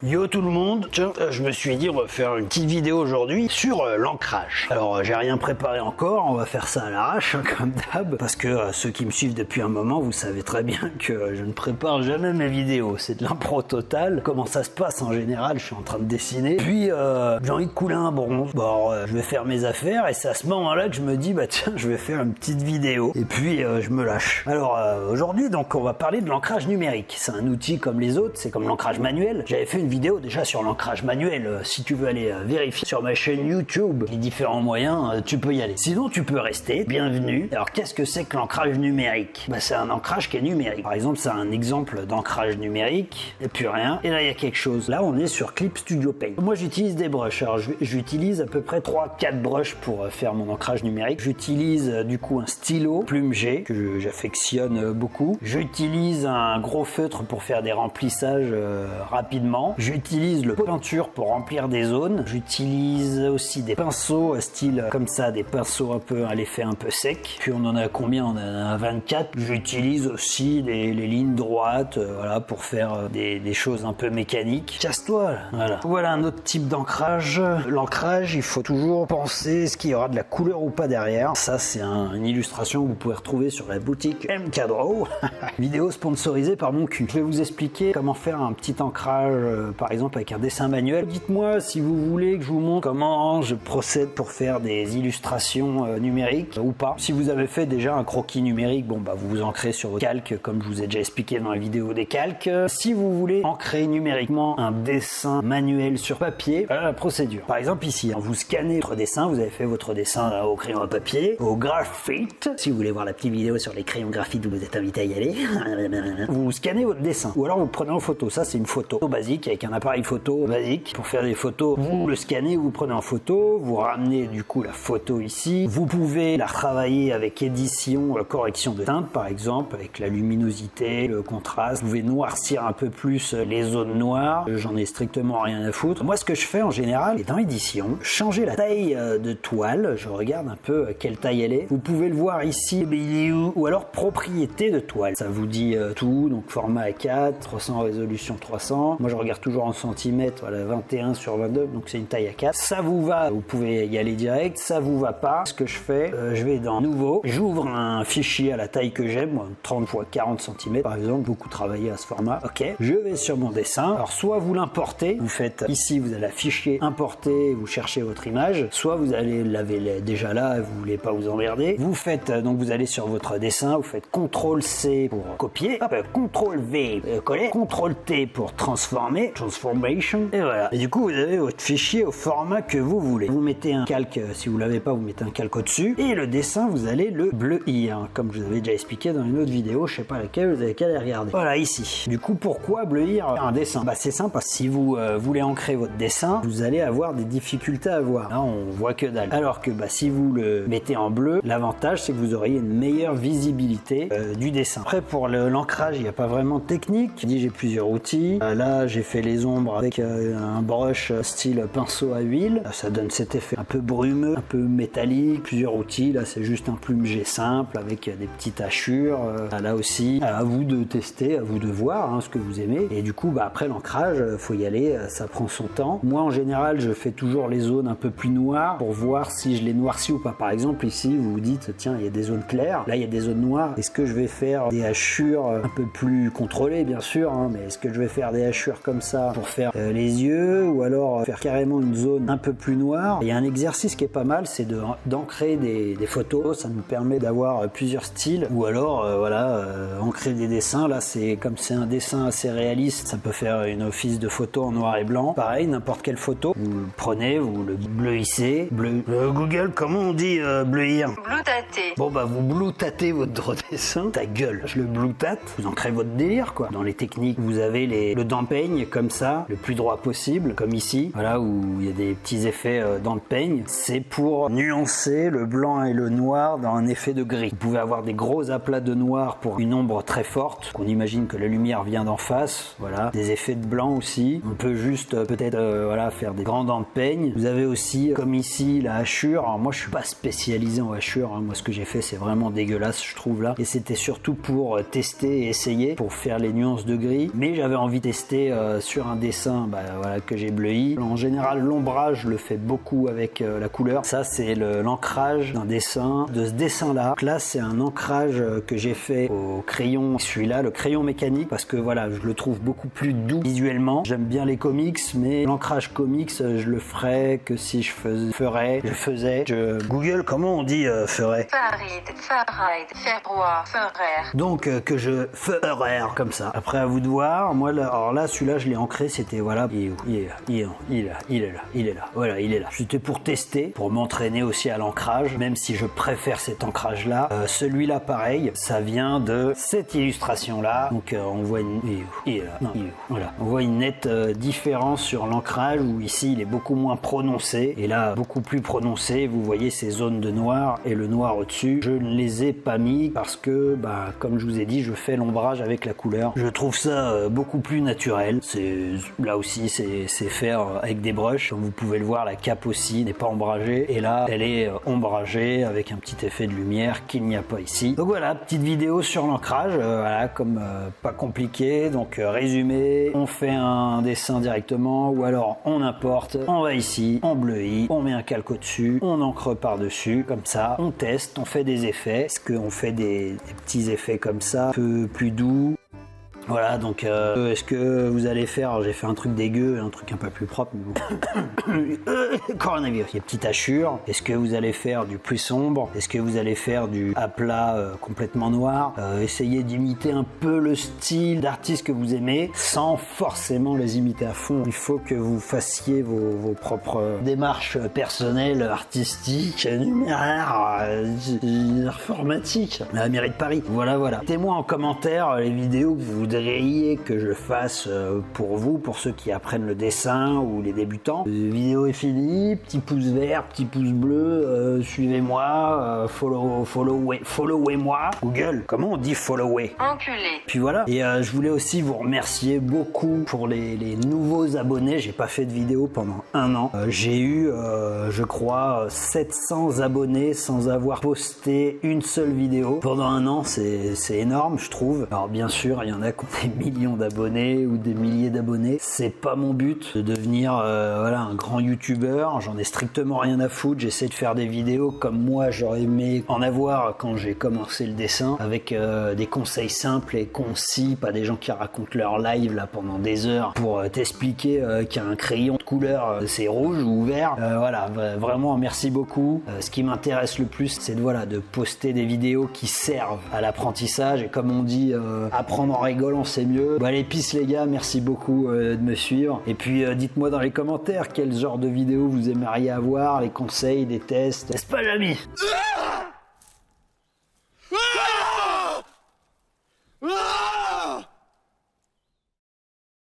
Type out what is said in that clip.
Yo tout le monde, tiens, je me suis dit on va faire une petite vidéo aujourd'hui sur l'ancrage. Alors j'ai rien préparé encore, on va faire ça à l'arrache comme d'hab, parce que ceux qui me suivent depuis un moment, vous savez très bien que je ne prépare jamais mes vidéos, c'est de l'impro total. Comment ça se passe en général, je suis en train de dessiner, puis j'ai envie de couler un bronze, bon je vais faire mes affaires et c'est à ce moment-là que je me dis bah tiens je vais faire une petite vidéo et puis je me lâche. Alors aujourd'hui donc on va parler de l'ancrage numérique, c'est un outil comme les autres, c'est comme l'ancrage manuel. J'avais fait une vidéo déjà sur l'ancrage manuel, si tu veux aller vérifier sur ma chaîne YouTube les différents moyens, tu peux y aller. Sinon tu peux rester, bienvenue. Alors qu'est-ce que c'est que l'ancrage numérique? Bah c'est un ancrage qui est numérique. Par exemple c'est un exemple d'ancrage numérique, et puis rien, et là il y a quelque chose. Là on est sur Clip Studio Paint. Moi j'utilise des brushes, alors j'utilise à peu près 3-4 brushes pour faire mon ancrage numérique. J'utilise du coup un stylo plume G que j'affectionne beaucoup. J'utilise un gros feutre pour faire des remplissages rapidement. J'utilise le pot de peinture pour remplir des zones. J'utilise aussi des pinceaux style comme ça, des pinceaux un peu à l'effet un peu sec. Puis on en a combien? On en a 24. J'utilise aussi les lignes droites, voilà, pour faire des choses un peu mécaniques. Casse-toi là. Voilà un autre type d'ancrage. L'ancrage, il faut toujours penser ce qu'il y aura de la couleur ou pas derrière. Ça c'est une illustration que vous pouvez retrouver sur la boutique MK Draw. Vidéo sponsorisée par mon cul. Je vais vous expliquer comment faire un petit ancrage, par exemple avec un dessin manuel. Dites-moi si vous voulez que je vous montre comment je procède pour faire des illustrations numériques ou pas. Si vous avez fait déjà un croquis numérique, bon bah vous vous ancrez sur votre calque comme je vous ai déjà expliqué dans la vidéo des calques. Si vous voulez ancrer numériquement un dessin manuel sur papier, voilà la procédure. Par exemple ici, vous scannez votre dessin, vous avez fait votre dessin là, au crayon à papier, au graphite. Si vous voulez voir la petite vidéo sur les crayons graphite, vous êtes invité à y aller. Vous scannez votre dessin ou alors vous prenez en photo. Ça c'est une photo basique avec un appareil photo basique. Pour faire des photos, vous le scannez, vous prenez en photo, vous ramenez du coup la photo ici. Vous pouvez la retravailler avec édition, correction de teinte par exemple, avec la luminosité, le contraste. Vous pouvez noircir un peu plus les zones noires. J'en ai strictement rien à foutre. Moi ce que je fais en général, est dans édition, changer la taille de toile. Je regarde un peu quelle taille elle est. Vous pouvez le voir ici, ou alors propriété de toile. Ça vous dit tout, donc format A4, 300 résolution 300. Moi je regarde toujours en centimètres, voilà, 21 sur 22, donc c'est une taille A4. Ça vous va, vous pouvez y aller direct. Ça vous va pas, ce que je fais, je vais dans nouveau, j'ouvre un fichier à la taille que j'aime, 30 x 40 cm par exemple, beaucoup travaillé à ce format. Ok, je vais sur mon dessin. Alors soit vous l'importez, vous faites ici, vous allez à fichier importer, vous cherchez votre image, soit vous allez l'avez déjà là, vous voulez pas vous emmerder. Vous faites donc vous allez sur votre dessin, vous faites CTRL C pour copier, hop, CTRL V coller, CTRL T pour transformer, transformation, et voilà. Et du coup vous avez votre fichier au format que vous voulez. Vous mettez un calque, si vous l'avez pas, vous mettez un calque au-dessus, et le dessin vous allez le bleuir, comme je vous avais déjà expliqué dans une autre vidéo, je sais pas laquelle, vous avez qu'à aller regarder. Voilà ici. Du coup pourquoi bleuir un dessin? Bah c'est simple, parce que si vous voulez ancrer votre dessin, vous allez avoir des difficultés à voir. Là on voit que dalle. Alors que bah si vous le mettez en bleu, l'avantage c'est que vous auriez une meilleure visibilité du dessin. Après pour l'ancrage, il n'y a pas vraiment de technique. Je dis j'ai plusieurs outils. Là j'ai fait les ombres avec un brush style pinceau à huile. Ça donne cet effet un peu brumeux, un peu métallique. Plusieurs outils. Là c'est juste un plume G simple avec des petites hachures. Là aussi, à vous de tester, à vous de voir ce que vous aimez. Et du coup, bah, après l'ancrage, faut y aller. Ça prend son temps. Moi en général, je fais toujours les zones un peu plus noires pour voir si je les noircis ou pas. Par exemple ici, vous vous dites tiens, il y a des zones claires. Là il y a des zones noires. Est-ce que je vais faire des hachures un peu plus contrôlées bien sûr, mais est-ce que je vais faire des hachures comme ça pour faire les yeux ou alors faire carrément une zone un peu plus noire? Et un exercice qui est pas mal, c'est d'ancrer des photos. Ça nous permet d'avoir plusieurs styles ou alors ancrer des dessins. Là c'est comme c'est un dessin assez réaliste, ça peut faire une office de photo en noir et blanc. Pareil, n'importe quelle photo, vous le prenez, vous le bleuissez. Google, comment on dit bleuir? Blue-taté. Bon bah vous blue-tatez votre dessin. Ta gueule, je le blue-tate. Vous ancrez votre délire quoi. Dans les techniques, vous avez le dent peigne comme ça, le plus droit possible, comme ici. Voilà où il y a des petits effets dans le peigne. C'est pour nuancer le blanc et le noir dans un effet de gris. Vous pouvez avoir des gros aplats de noir pour une ombre très forte, qu'on imagine que la lumière vient d'en face. Voilà, des effets de blanc aussi. On peut juste peut-être faire des grands dents de peigne. Vous avez aussi comme ici la hachure. Alors moi je suis pas spécialisé en hachure. Moi ce que j'ai fait c'est vraiment dégueulasse je trouve là. Et c'était surtout pour tester et essayer, pour faire les nuances de gris. Mais j'avais envie de tester sur un dessin voilà, que j'ai bleui. En général, l'ombrage, je le fais beaucoup avec la couleur. Ça, c'est l'ancrage d'un dessin, de ce dessin-là. Donc là, c'est un ancrage que j'ai fait au crayon, celui-là, le crayon mécanique, parce que voilà, je le trouve beaucoup plus doux visuellement. J'aime bien les comics, mais l'ancrage comics, je le ferais que si je faisais. Google, comment on dit ferais? Donc que je ferais comme ça. Après, à vous de voir. Moi, alors là, celui-là, je l'ai ancré. C'était voilà, il est là. Voilà, il est là. C'était pour tester, pour m'entraîner aussi à l'ancrage, même si je préfère cet ancrage-là. Celui-là, pareil, ça vient de cette illustration-là. Donc on voit voilà, on voit une nette différence sur l'ancrage où ici, il est beaucoup moins prononcé et là, beaucoup plus prononcé. Vous voyez ces zones de noir et le noir au-dessus. Je ne les ai pas mis parce que, comme je vous ai dit, je fais l'ombrage avec la couleur. Je trouve ça beaucoup plus naturel. Là aussi, c'est faire avec des brushes. Comme vous pouvez le voir, la cape aussi n'est pas ombragée. Et là, elle est ombragée avec un petit effet de lumière qu'il n'y a pas ici. Donc voilà, petite vidéo sur l'ancrage. Voilà, comme pas compliqué. Donc résumé, on fait un dessin directement ou alors on importe. On va ici, on bleuit, on met un calque au-dessus, on encre par-dessus. Comme ça, on teste, on fait des effets. Est-ce qu'on fait des petits effets comme ça, un peu plus doux? Voilà, donc est-ce que vous allez faire, j'ai fait un truc dégueu, un truc un peu plus propre, mais bon. Coronavirus, il y a petite hachure. Est-ce que vous allez faire du plus sombre? Est-ce que vous allez faire du à plat complètement noir? Essayez d'imiter un peu le style d'artiste que vous aimez, sans forcément les imiter à fond. Il faut que vous fassiez vos propres démarches personnelles, artistiques, numéraires, informatiques. La mairie de Paris. Voilà. Mettez-moi en commentaire les vidéos que vous voudriez que je fasse pour vous, pour ceux qui apprennent le dessin ou les débutants. La vidéo est finie, petit pouce vert, petit pouce bleu, suivez-moi, followez-moi. Google, comment on dit follower? Enculé. Puis voilà. Et je voulais aussi vous remercier beaucoup pour les nouveaux abonnés. J'ai pas fait de vidéo pendant un an. J'ai eu, je crois, 700 abonnés sans avoir posté une seule vidéo. Pendant un an, c'est énorme, je trouve. Alors bien sûr, il y en a qui ont des millions d'abonnés ou des milliers d'abonnés. C'est pas mon but de devenir un grand youtubeur. J'en ai strictement rien à foutre. J'essaie de faire des vidéos comme moi j'aurais aimé en avoir quand j'ai commencé le dessin, avec des conseils simples et concis, pas des gens qui racontent leur live là pendant des heures pour t'expliquer qu'un crayon de couleur c'est rouge ou vert. Vraiment merci beaucoup. Ce qui m'intéresse le plus, c'est de poster des vidéos qui servent à l'apprentissage, et comme on dit, apprendre en rigolant c'est mieux. Allez, peace les gars, merci beaucoup de me suivre. Et puis dites-moi dans les commentaires quel genre de vidéo vous aimeriez avoir, les conseils, des tests. N'est-ce pas, Jamy?